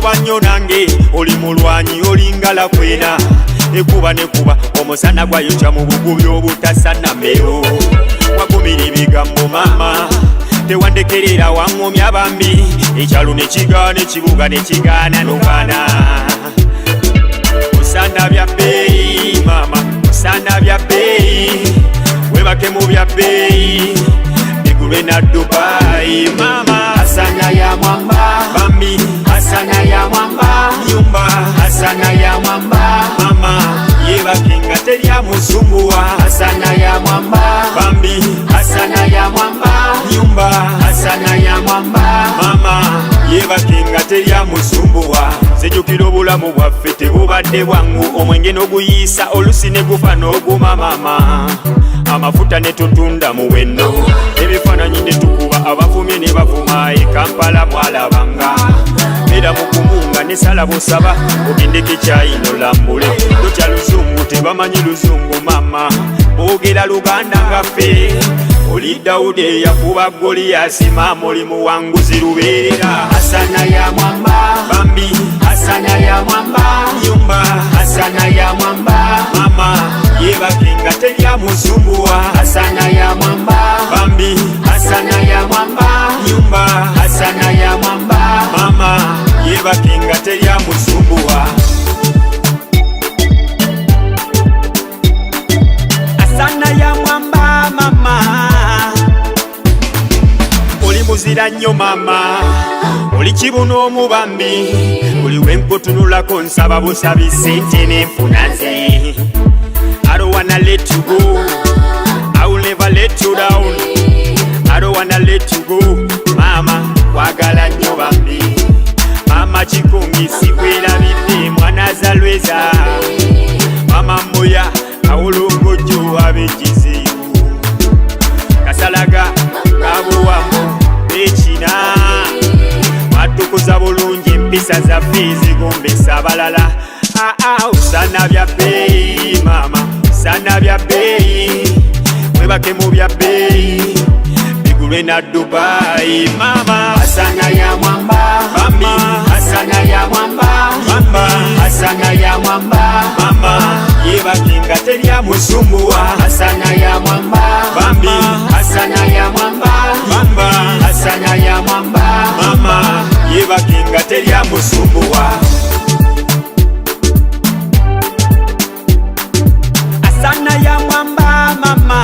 oba nnyo nange oli mulwanyi olingala kwena ekuba nekuba omusana gwayokya mu bugubi obutasanameo wagumira ebigambo mama tewandekerera waŋŋomya bambi ekyalo nekigaana ekibuga nekigaana nogana osana bya bbeeyi mama osana bya bbeeyi webake mu bya bbeeyi bigulwe na Dubai mama asana ya mwamba bambi asana ya mwamba nyumba asana ya mwamba mama yebakinga terya musumbuwa asana ya mwamba bambi asana ya mwamba nyumba asana ya mwamba mama yebakinga terya musumbuwa sejukira obulamu bwaffe tebubadde bwangu omwenge n'oguyisa olusi ne gufa n'oguma mama amafuta ne tutunda muwendo ebifaananyi ne tukuba abavumye ne bavuma e Kampala mwalabanga era mukumunga ne sala busaba ogendeke kyayino lambule totya luzungu tebamanyi luzungu mama boogera luganda ngaffe oli Dawudi eyakuba Goliyasi mama oli muwanguzi lubeerera asana ya mwamba bambi asana ya mwamba nyumba asana ya mwamba mama yebakinga terya musumbuwa asana ya mwamba bambi asana ya mwamba nyumba asana ya mwamba mama yebakinga terya musumbuwa asana ya mwamba mama oli muzira nnyo mama oli kibuna omubambi buli wenkutunulako nsaba busabi sente n'enfuna nze I don't wanna let you go. I will never let you down. I don't wanna let you go. Mama, wagala nnyo bambi. Mama chikungi sikwelabidde mwana zalweza. Mama moya awolongojo abejizeyo. Kasalaga kabuwamu ekina. Matukuza bulungi empisa zaffe zigombesa abalala. Usana bya bbeeyi mama usana bya bbeeyi webake mu bya bbeeyi bigulwe na Dubai mama asana ya mwamba bambi asana ya mwamba mama asana ya mwamba mama yebakinga terya musumbuwa asana ya mwamba bambi asana ya mwamba mama asana ya mwamba mama yebakinga terya musumbuwa asana ya mwamba mama